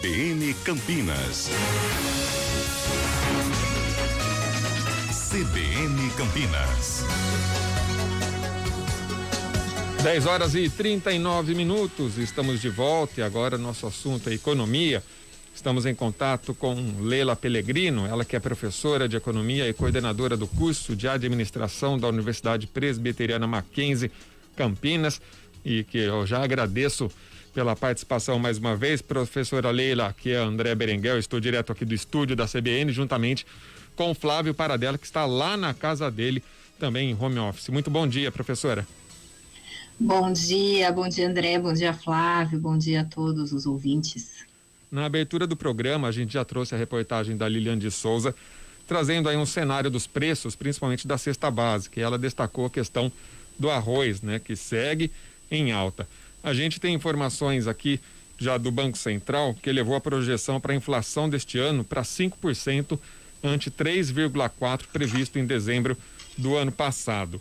CBN Campinas. CBN Campinas. 10h39, estamos de volta e agora nosso assunto é economia. Estamos em contato com Leila Pellegrino, ela que é professora de economia e coordenadora do curso de administração da Universidade Presbiteriana Mackenzie, Campinas, e que eu já agradeço pela participação mais uma vez. Professora Leila, aqui é André Berenguel, estou direto aqui do estúdio da CBN, juntamente com o Flávio Paradella, que está lá na casa dele, também em home office. Muito bom dia, professora. Bom dia André, bom dia Flávio, bom dia a todos os ouvintes. Na abertura do programa, a gente já trouxe a reportagem da Liliane de Souza, trazendo aí um cenário dos preços, principalmente da cesta básica, e ela destacou a questão do arroz, né, que segue em alta. A gente tem informações aqui já do Banco Central, que elevou a projeção para a inflação deste ano para 5%, ante 3,4% previsto em dezembro do ano passado.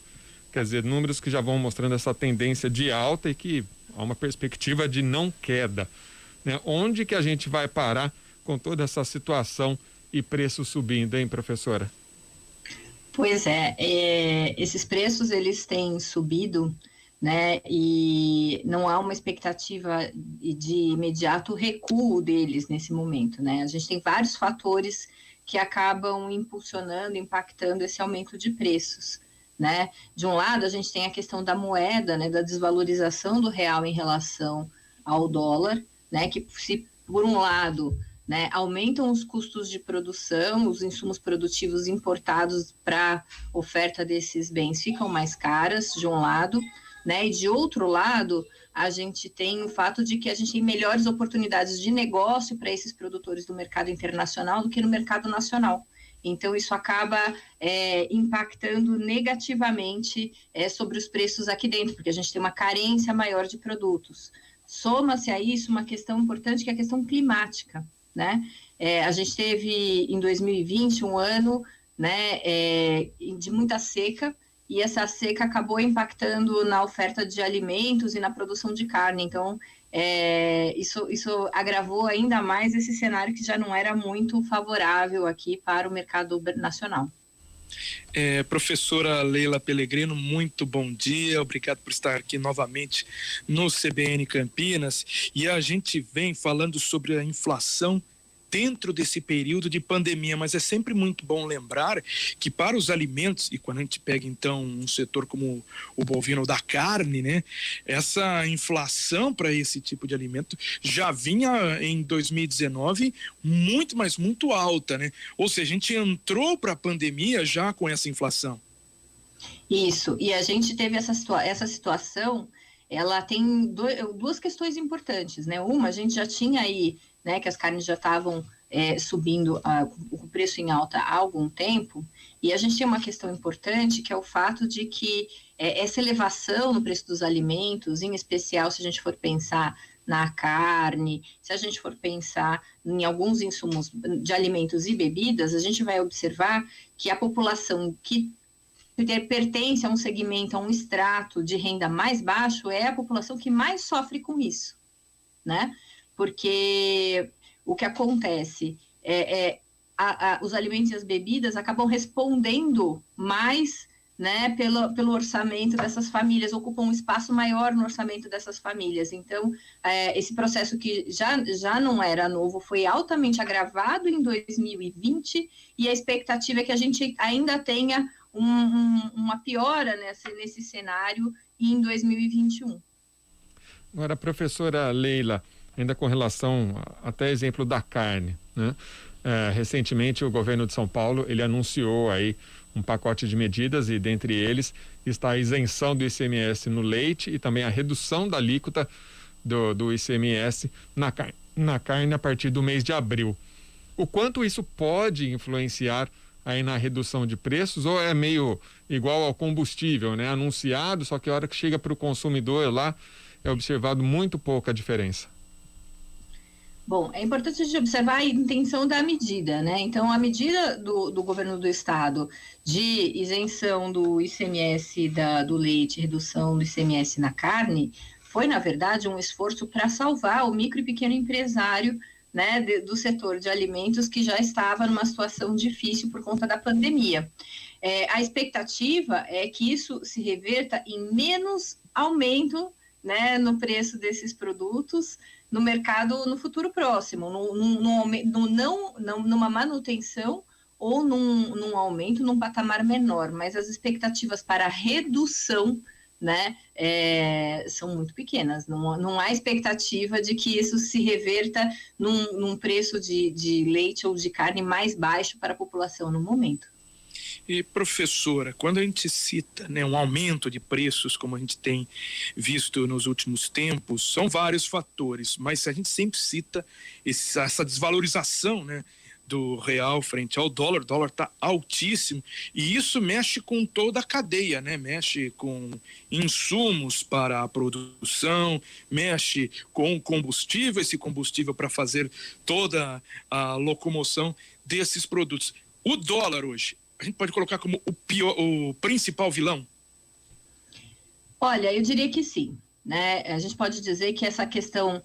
Quer dizer, números que já vão mostrando essa tendência de alta e que há uma perspectiva de não queda, né? Onde que a gente vai parar com toda essa situação e preço subindo, hein, professora? Pois esses preços eles têm subido, né, e não há uma expectativa de imediato recuo deles nesse momento, né? A gente tem vários fatores que acabam impulsionando, impactando esse aumento de preços, né? De um lado, a gente tem a questão da moeda, né, da desvalorização do real em relação ao dólar, né, que se por um lado, né, aumentam os custos de produção, os insumos produtivos importados para oferta desses bens ficam mais caras, de um lado, né, e de outro lado, a gente tem o fato de que a gente tem melhores oportunidades de negócio para esses produtores do mercado internacional do que no mercado nacional. Então, isso acaba impactando negativamente sobre os preços aqui dentro, porque a gente tem uma carência maior de produtos. Soma-se a isso uma questão importante, que é a questão climática, né? A gente teve, em 2020, um ano, né, de muita seca, e essa seca acabou impactando na oferta de alimentos e na produção de carne. Então, isso agravou ainda mais esse cenário que já não era muito favorável aqui para o mercado nacional. Professora Leila Pellegrino, muito bom dia, obrigado por estar aqui novamente no CBN Campinas. E a gente vem falando sobre a inflação dentro desse período de pandemia, mas é sempre muito bom lembrar que para os alimentos, e quando a gente pega então um setor como o bovino da carne, né, essa inflação para esse tipo de alimento já vinha em 2019 muito, mas muito alta, né? Ou seja, a gente entrou para a pandemia já com essa inflação. Isso, e a gente teve essa situação, ela tem duas questões importantes, né? Uma, a gente já tinha aí, né, que as carnes já estavam subindo o preço em alta há algum tempo, e a gente tem uma questão importante, que é o fato de que essa elevação no preço dos alimentos, em especial se a gente for pensar na carne, se a gente for pensar em alguns insumos de alimentos e bebidas, a gente vai observar que a população que pertence a um segmento, a um extrato de renda mais baixo, é a população que mais sofre com isso, né? Porque o que acontece os alimentos e as bebidas acabam respondendo mais, né, pelo orçamento dessas famílias, ocupam um espaço maior no orçamento dessas famílias. Então, esse processo que já não era novo, foi altamente agravado em 2020, e a expectativa é que a gente ainda tenha uma piora nesse cenário em 2021. Agora, professora Leila, ainda com relação até exemplo da carne, né? Recentemente o governo de São Paulo, ele anunciou aí um pacote de medidas, e dentre eles está a isenção do ICMS no leite e também a redução da alíquota do ICMS na carne a partir do mês de abril. O quanto isso pode influenciar aí na redução de preços, ou é meio igual ao combustível, né? Anunciado, só que a hora que chega para o consumidor lá, é observado muito pouca diferença? Bom, é importante a gente observar a intenção da medida, né? Então, a medida do governo do estado de isenção do ICMS do leite, redução do ICMS na carne, foi, na verdade, um esforço para salvar o micro e pequeno empresário né, do setor de alimentos que já estava numa situação difícil por conta da pandemia. A expectativa é que isso se reverta em menos aumento, né, no preço desses produtos no mercado no futuro próximo, numa manutenção ou num aumento, num patamar menor, mas as expectativas para redução, né, são muito pequenas. Não há expectativa de que isso se reverta num preço de leite ou de carne mais baixo para a população no momento. E, professora, quando a gente cita, né, um aumento de preços, como a gente tem visto nos últimos tempos, são vários fatores, mas a gente sempre cita essa desvalorização, né, do real frente ao dólar. O dólar está altíssimo e isso mexe com toda a cadeia, né? Mexe com insumos para a produção, mexe com combustível, esse combustível para fazer toda a locomoção desses produtos. O dólar hoje, a gente pode colocar como o principal vilão? Olha, eu diria que sim, né? A gente pode dizer que essa questão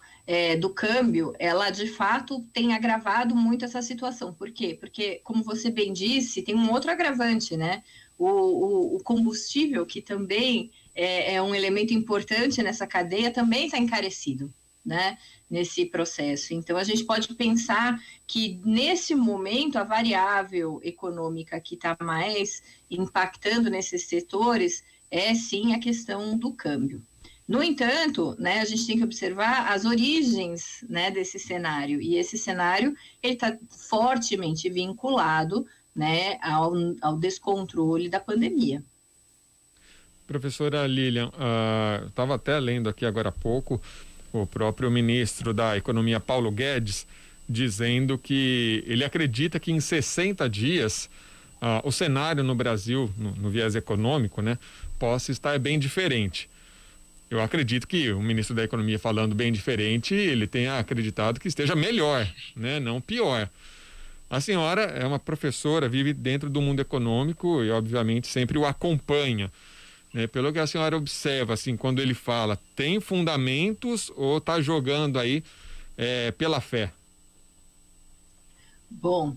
do câmbio, ela de fato tem agravado muito essa situação. Por quê? Porque, como você bem disse, tem um outro agravante, né? O combustível, que também é um elemento importante nessa cadeia, também está encarecido, né, nesse processo. Então, a gente pode pensar que, nesse momento, a variável econômica que está mais impactando nesses setores é, sim, a questão do câmbio. No entanto, né, a gente tem que observar as origens, né, desse cenário, e esse cenário está fortemente vinculado, né, ao descontrole da pandemia. Professora Lilian, estava até lendo aqui agora há pouco o próprio ministro da Economia, Paulo Guedes, dizendo que ele acredita que em 60 dias o cenário no Brasil, no viés econômico, né, possa estar bem diferente. Eu acredito que o ministro da Economia, falando bem diferente, ele tenha acreditado que esteja melhor, né, não pior. A senhora é uma professora, vive dentro do mundo econômico e, obviamente, sempre o acompanha. Pelo que a senhora observa, assim, quando ele fala, tem fundamentos ou está jogando aí pela fé? Bom,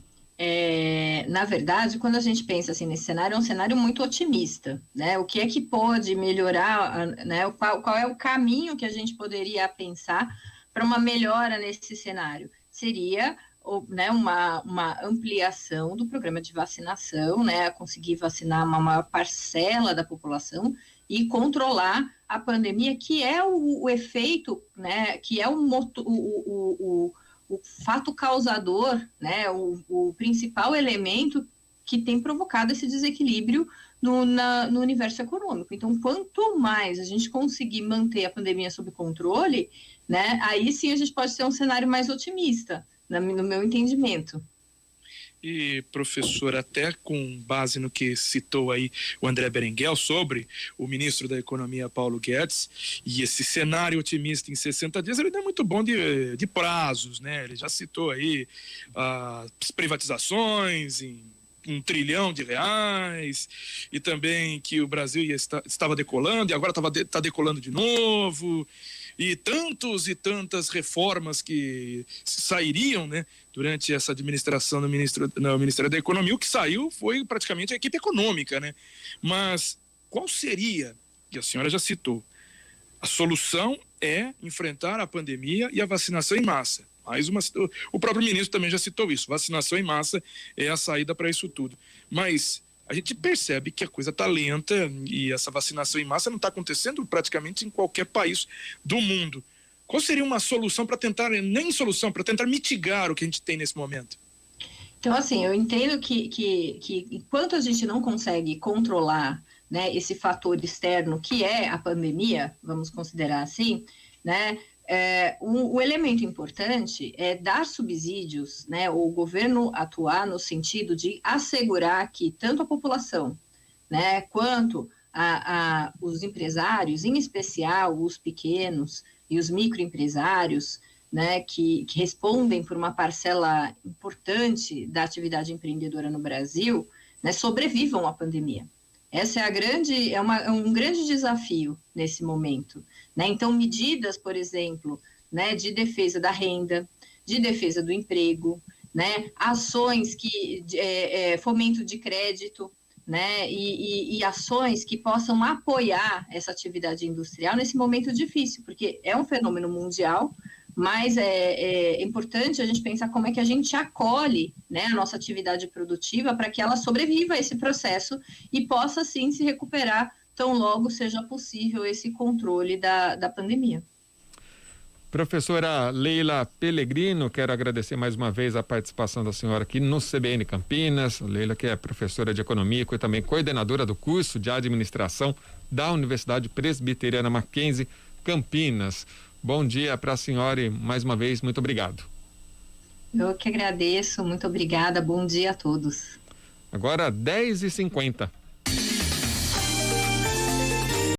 na verdade, quando a gente pensa assim nesse cenário, é um cenário muito otimista, né? O que é que pode melhorar, né? Qual é o caminho que a gente poderia pensar para uma melhora nesse cenário? Seria, né, uma ampliação do programa de vacinação, né, conseguir vacinar uma maior parcela da população e controlar a pandemia, que é o efeito, né, que é o fato causador, né, o principal elemento que tem provocado esse desequilíbrio no universo econômico. Então, quanto mais a gente conseguir manter a pandemia sob controle, né, aí sim a gente pode ter um cenário mais otimista, no meu entendimento. E, professor, até com base no que citou aí o André Berenguel sobre o ministro da Economia, Paulo Guedes, e esse cenário otimista em 60 dias, ele não é muito bom de prazos, né? Ele já citou aí as privatizações em R$1 trilhão, e também que o Brasil estava decolando, e agora está decolando de novo, e tantas reformas que sairiam, né, durante essa administração do Ministério da Economia. O que saiu foi praticamente a equipe econômica, né? Mas qual seria, que a senhora já citou, a solução é enfrentar a pandemia e a vacinação em massa. O próprio ministro também já citou isso, vacinação em massa é a saída para isso tudo. Mas a gente percebe que a coisa está lenta e essa vacinação em massa não está acontecendo praticamente em qualquer país do mundo. Qual seria uma solução para tentar, para tentar mitigar o que a gente tem nesse momento? Então, assim, eu entendo que enquanto a gente não consegue controlar, né, esse fator externo que é a pandemia, vamos considerar assim, né, o elemento importante é dar subsídios, né, o governo atuar no sentido de assegurar que tanto a população, né, quanto os empresários, em especial os pequenos e os microempresários, né, que respondem por uma parcela importante da atividade empreendedora no Brasil, né, sobrevivam à pandemia. Essa é um grande desafio nesse momento, né? Então, medidas, por exemplo, né, de defesa da renda, de defesa do emprego, né? Ações que fomento de crédito, né? E ações que possam apoiar essa atividade industrial nesse momento difícil, porque é um fenômeno mundial, mas é importante a gente pensar como é que a gente acolhe, né, a nossa atividade produtiva para que ela sobreviva a esse processo e possa, sim, se recuperar tão logo seja possível esse controle da pandemia. Professora Leila Pellegrino, quero agradecer mais uma vez a participação da senhora aqui no CBN Campinas. Leila, que é professora de economia e também coordenadora do curso de administração da Universidade Presbiteriana Mackenzie Campinas. Bom dia para a senhora e mais uma vez muito obrigado. Eu que agradeço, muito obrigada, bom dia a todos. Agora 10h50.